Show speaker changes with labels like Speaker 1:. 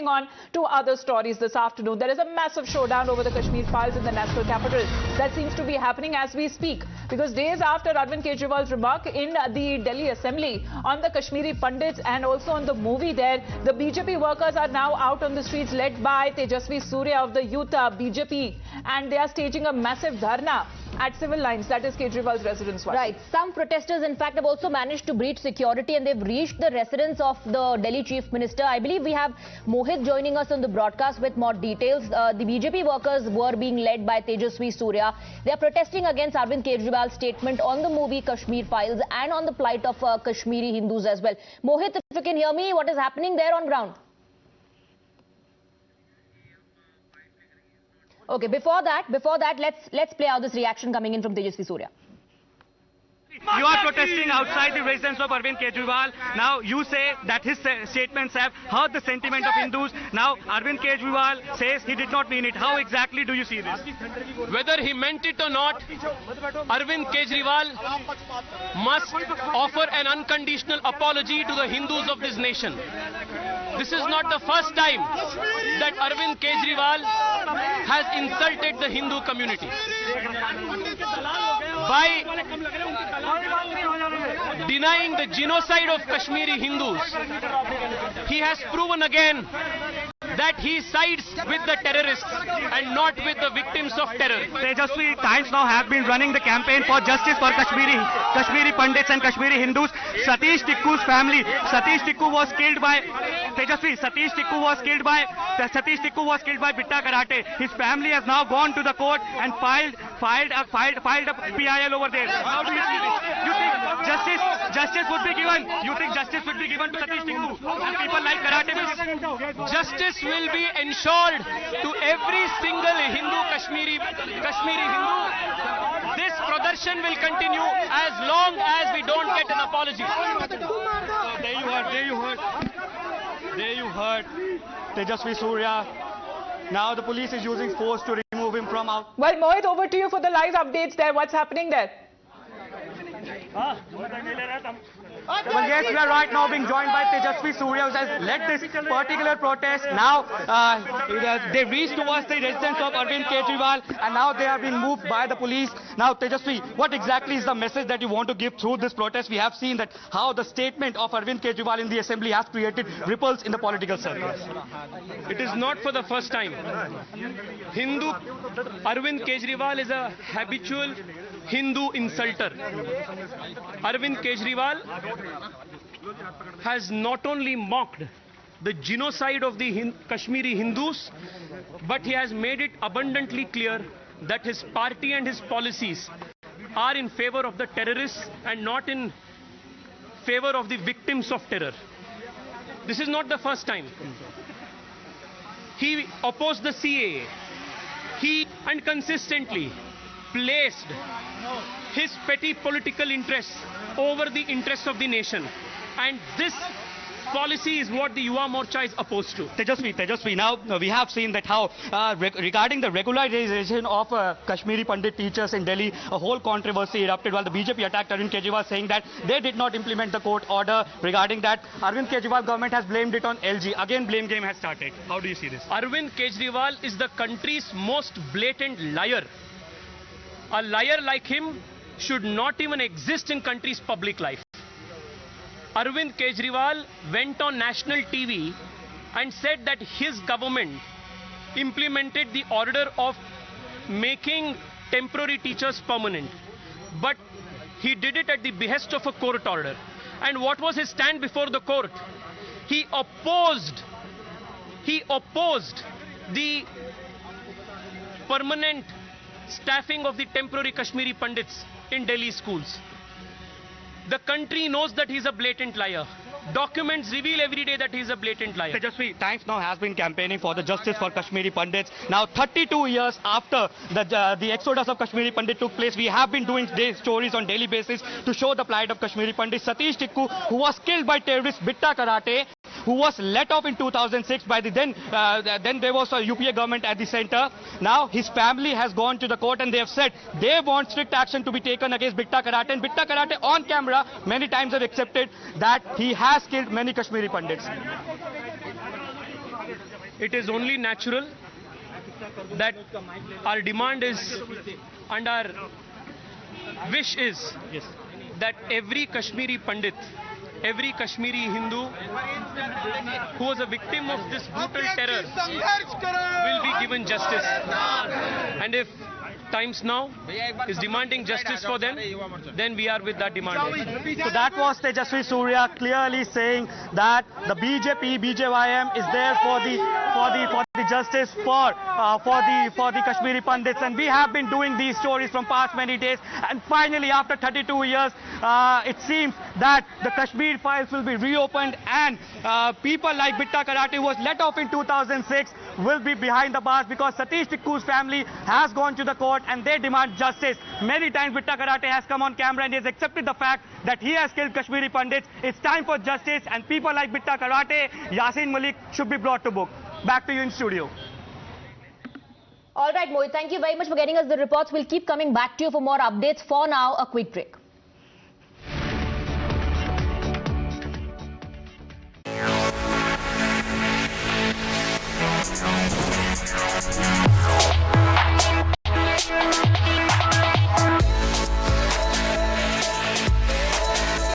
Speaker 1: on to other stories this afternoon. There is a massive showdown over the Kashmir Files in the national capital that seems to be happening as we speak. Because days after Arvind Kejriwal's remark in the Delhi Assembly on the Kashmiri Pandits and also on the movie there, the BJP workers are now out on the streets led by Tejasvi Surya of the Youth BJP, and they are staging a massive dharna at civil lines, that is Kejriwal's residence.
Speaker 2: Right. Some protesters, in fact, have also managed to breach security and they've reached the residence of the Delhi Chief Minister. I believe we have Mohit joining us on the broadcast with more details. The BJP workers were being led by Tejasvi Surya. They are protesting against Arvind Kejriwal's statement on the movie Kashmir Files and on the plight of Kashmiri Hindus as well. Mohit, if you can hear me, what is happening there on ground? Okay, before that, let's play out this reaction coming in from Tejasvi Surya.
Speaker 3: You are protesting outside the residence of Arvind Kejriwal. Now you say that his statements have hurt the sentiment of Hindus. Now Arvind Kejriwal says he did not mean it. How exactly do you see this?
Speaker 4: Whether he meant it or not, Arvind Kejriwal must offer an unconditional apology to the Hindus of this nation. This is not the first time that Arvind Kejriwal has insulted the Hindu community. By denying the genocide of Kashmiri Hindus, he has proven again that he sides with the terrorists and not with the victims of terror.
Speaker 3: Tejasvi, times now have been running the campaign for justice for Kashmiri Pandits and Kashmiri Hindus. Satish Tikku's family, Satish Tikku was killed by Satish Tikku was killed by Bitta Karate. His family has now gone to the court and filed a PIL over there. How do you see this? You think justice would be given? You think justice would be given to Satish Tikku and people like karate?
Speaker 4: Justice will be ensured to every single Kashmiri Hindu. This pradarshan will continue as long as we don't get an apology.
Speaker 3: There you heard Tejasvi Surya. Now the police is using force to remove him from out.
Speaker 1: Well, Mohit, over to you for the live updates there. What's happening there?
Speaker 3: Well, yes, we are right now being joined by Tejasvi Surya, who has led this particular protest. Now, they reached towards the residence of Arvind Kejriwal, and now they are being moved by the police. Now, Tejasvi, what exactly is the message that you want to give through this protest? We have seen that how the statement of Arvind Kejriwal in the assembly has created ripples in the political circles.
Speaker 4: It is not for the first time. Arvind Kejriwal is a habitual Hindu insulter. Arvind Kejriwal has not only mocked the genocide of the Kashmiri Hindus, but he has made it abundantly clear that his party and his policies are in favor of the terrorists and not in favor of the victims of terror. This is not the first time. He opposed the CAA. He and consistently placed his petty political interests over the interests of the nation. And this policy is what the Yuva Morcha is opposed to.
Speaker 3: Tejasvi, now we have seen that how regarding the regularization of Kashmiri Pandit teachers in Delhi, a whole controversy erupted while the BJP attacked Arvind Kejriwal, saying that they did not implement the court order regarding that. Arvind Kejriwal government has blamed it on LG. Again, blame game has started. How do you see this?
Speaker 4: Arvind Kejriwal is the country's most blatant liar. A liar like him should not even exist in country's public life. Arvind Kejriwal went on national TV and said that his government implemented the order of making temporary teachers permanent. But he did it at the behest of a court order. And what was his stand before the court? He opposed the permanent staffing of the temporary Kashmiri Pandits in Delhi schools. The country knows that he's a blatant liar. Documents reveal every day that he's a blatant liar.
Speaker 3: Tejasvi, Times now has been campaigning for the justice for Kashmiri Pandits. Now, 32 years after the exodus of Kashmiri Pandit took place, we have been doing stories on daily basis to show the plight of Kashmiri Pandits. Satish Tikku, who was killed by terrorist Bitta Karate, who was let off in 2006 by the then there was a UPA government at the center. Now his family has gone to the court and they have said they want strict action to be taken against Bitta Karate. And Bitta Karate on camera many times have accepted that he has killed many Kashmiri Pandits.
Speaker 4: it is only natural that our demand is and our wish is that every Kashmiri Pandit, every Kashmiri Hindu who was a victim of this brutal terror will be given justice. And if Times Now is demanding justice for them, then we are with that demand.
Speaker 3: So that was Tejasvi Surya clearly saying that the BJP, BJYM is there for the justice for the Kashmiri Pandits, and we have been doing these stories from past many days, and finally after 32 years it seems that the Kashmir Files will be reopened, and people like Bitta Karate, who was let off in 2006, will be behind the bars because Satish Tikku's family has gone to the court and they demand justice. Many times Bitta Karate has come on camera and he has accepted the fact that he has killed Kashmiri Pandits. It's time for justice, and people like Bitta Karate, Yasin Malik should be brought to book. Back to you in studio.
Speaker 2: All right, Mohit, thank you very much for getting us the reports. We'll keep coming back to you for more updates. For now, a quick break.